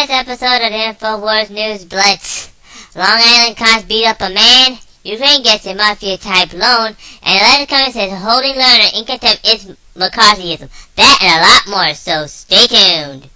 this episode of the Infowars News Blitz, Long Island cops beat up a man, Ukraine gets a Mafia-type loan, and Lerner Cummings says holding Lerner in contempt is McCarthyism. That and a lot more, so stay tuned.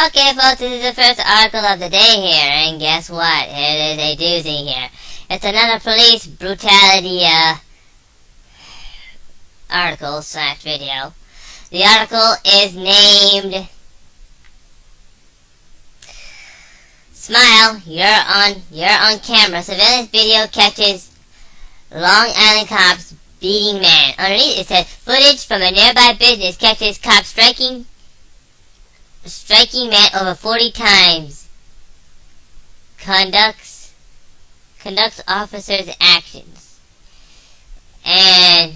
Okay, folks, this is the first article of the day here, and guess what? It is a doozy here. It's another police brutality, article/video. The article is named Smile, you're on camera. Surveillance video catches Long Island cops beating man. Underneath it says, footage from a nearby business catches cops striking man over 40 times. Conducts officers' actions. And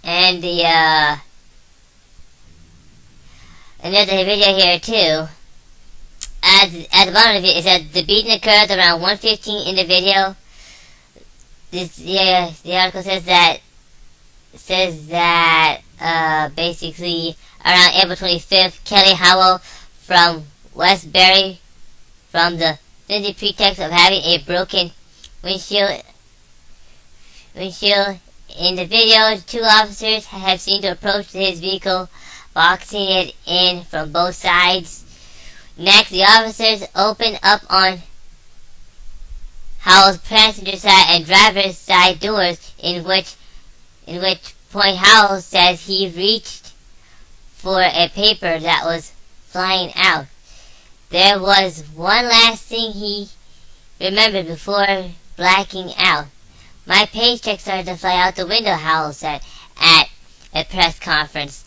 there's a video here too. At the bottom of it says the beating occurs around 1:15 in the video. The article says that basically around April 25th, Kelly Howell from Westbury, from the flimsy pretext of having a broken windshield. In the video, two officers have seen to approach his vehicle, boxing it in from both sides. Next, the officers open up on Howell's passenger side and driver's side doors, in which point Howell says he reached for a paper that was flying out. There was one last thing he remembered before blacking out. My paycheck started to fly out the window, Howell said at a press conference.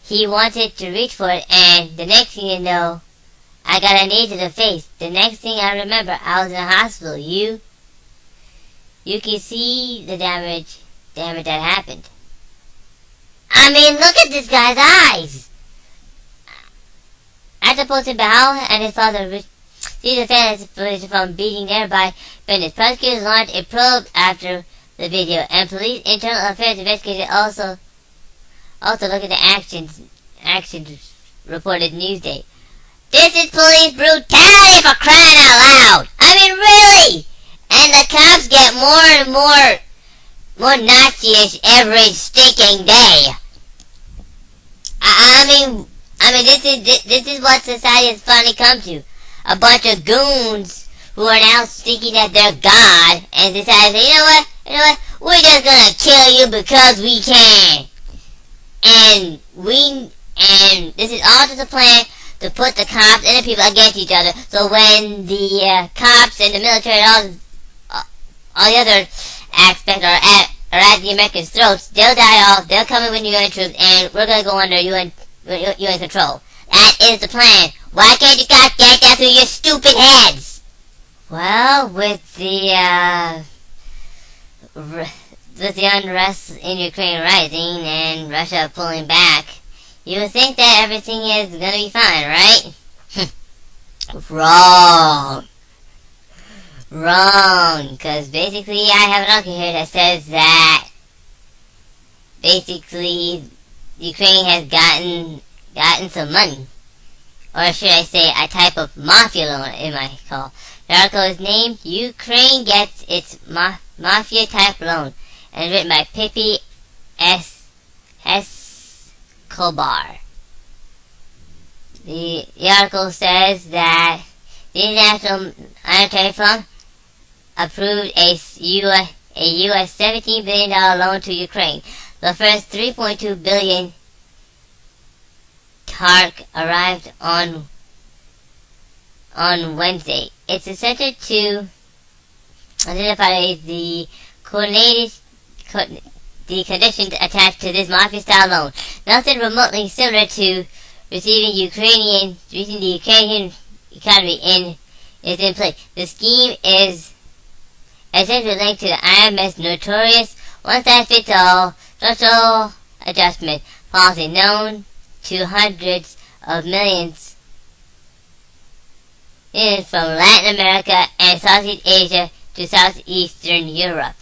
He wanted to reach for it, and the next thing you know, I got a knee to the face. The next thing I remember, I was in the hospital. You can see the damage that happened. I mean, look at this guy's eyes! After posting Howell and his father received the family footage from beating nearby business, prosecutors launched a probe after the video, and police internal affairs investigators also look at the actions reported Newsday. This is police brutality, for crying out loud! I mean, really! And the cops get more and more Nazi-ish every stinking day. I mean, this is what society has finally come to. A bunch of goons who are now thinking that they're God, and decide, you know what, we're just gonna kill you because we can. And this is all just a plan to put the cops and the people against each other. So when the cops and the military and all the other aspects are at the Americans' throats, they'll die off, they'll come in with UN troops, and we're gonna go under UN control. That is the plan. Why can't you guys get that through your stupid heads? Well, with the unrest in Ukraine rising and Russia pulling back, you would think that everything is gonna be fine, right? Wrong, because basically I have an article here that says that basically Ukraine has gotten some money, or should I say a type of mafia loan, it might call. The article is named Ukraine Gets Its Mafia-type Loan, and written by Pippi S. Kobar. The article says that the International Monetary Fund approved a U.S. $17 billion loan to Ukraine. The first $3.2 billion TARC arrived on Wednesday. It's essential to identify the conditions attached to this mafia-style loan. Nothing remotely similar to receiving the Ukrainian economy in is in place. The scheme is essentially linked to the IMF's notorious one-size-fits-all structural adjustment policy known to hundreds of millions from Latin America and Southeast Asia to Southeastern Europe.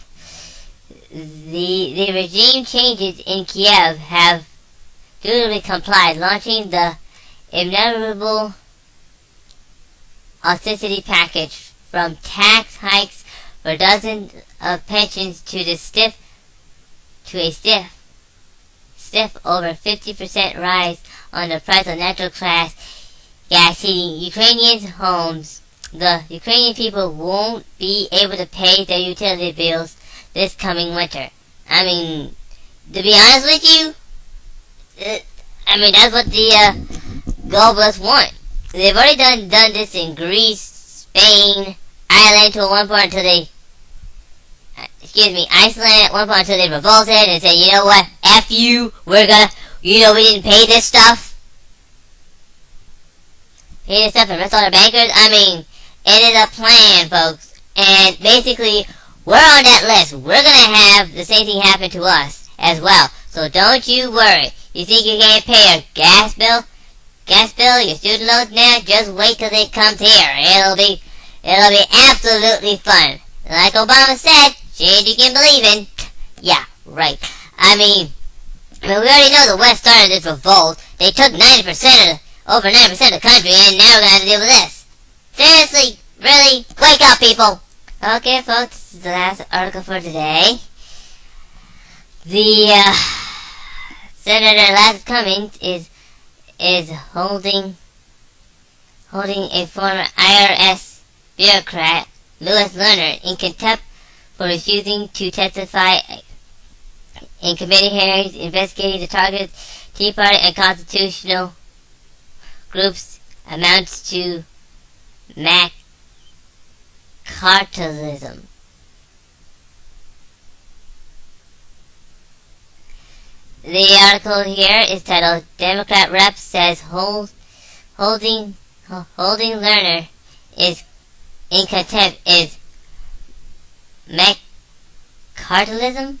The regime changes in Kiev have dutifully complied, launching the inevitable austerity package, from tax hikes for dozens of pensions to a stiff over 50% rise on the price of natural gas heating Ukrainians' homes. The Ukrainian people won't be able to pay their utility bills this coming winter. I mean, to be honest with you, that's what the globalists want. They've already done this in Greece, Spain, Ireland to one point until they, Iceland at one point until they revolted and said, you know what, F you, we didn't pay this stuff. And rest all their bankers. It is a plan, folks. And basically, we're on that list. We're gonna have the same thing happen to us as well. So don't you worry. You think you can't pay your gas bill, your student loans now? Just wait till it comes here. It'll be absolutely fun. Like Obama said, shit you can believe in. Yeah, right. We already know the West started this revolt. They took over 90% of the country, and now we're gonna have to deal with this. Seriously, really, wake up, people. Okay, folks, this is the last article for today. The Senator Cummings is holding a former IRS bureaucrat, Lerner, in contempt for refusing to testify in committee hearings investigating the targeted Tea Party and constitutional groups amounts to McCarthyism. The article here is titled Democrat Rep Says Holding Lerner is in contempt is McCarthyism.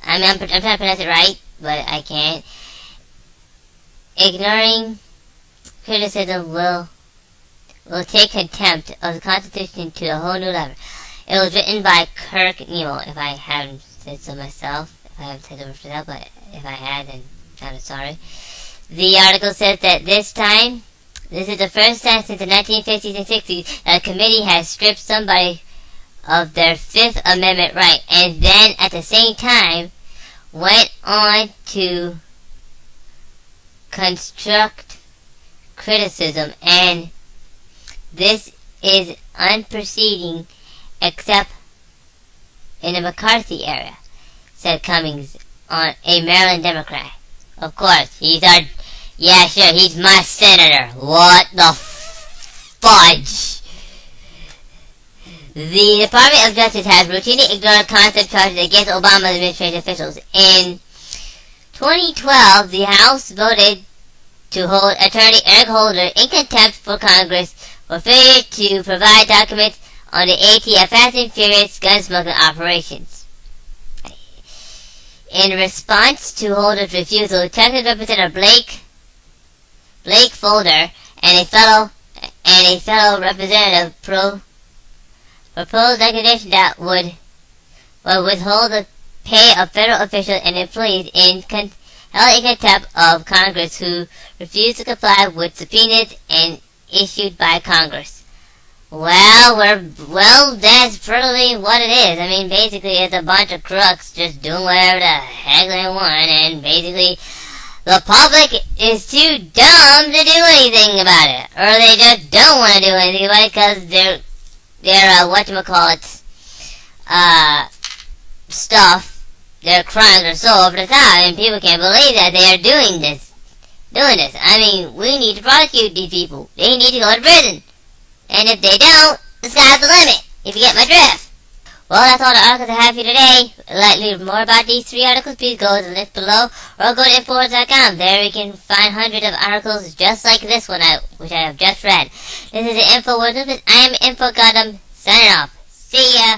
I'm trying to pronounce it right, but I can't. Ignoring criticism will take contempt of the Constitution to a whole new level. It was written by Kirk Nemo, if I haven't said so myself. If I haven't said the word for that, but if I had, then I'm sorry. The article says that this is the first time since the 1950s and 60s that a committee has stripped somebody of their Fifth Amendment right, and then at the same time went on to construct criticism, and this is unprecedented except in the McCarthy era, said Cummings, a Maryland Democrat. Of course, he's my senator. What the fudge? The Department of Justice has routinely ignored contempt charges against Obama administration officials. In 2012, the House voted to hold Attorney Eric Holder in contempt for Congress for failure to provide documents on the ATF Fast and Furious gun-smuggling operations. In response to Holder's refusal, Texas Representative Blake Folder and a fellow representative proposed legislation that would withhold the pay of federal officials and employees held in contempt of Congress who refused to comply with subpoenas issued by Congress. Well, that's pretty what it is. Basically, it's a bunch of crooks just doing whatever the heck they want, and basically, the public is too dumb to do anything about it, or they just don't want to do anything about it because their their crimes are so over the top, and people can't believe that they are doing this. We need to prosecute these people. They need to go to prison. And if they don't, the sky's the limit, if you get my drift. Well, that's all the articles I have for you today. If you'd like to learn more about these 3 articles, please go to the link below or go to Infowars.com. There you can find hundreds of articles just like this one, which I have just read. This is the Infowars. I am Info Gotham, signing off. See ya!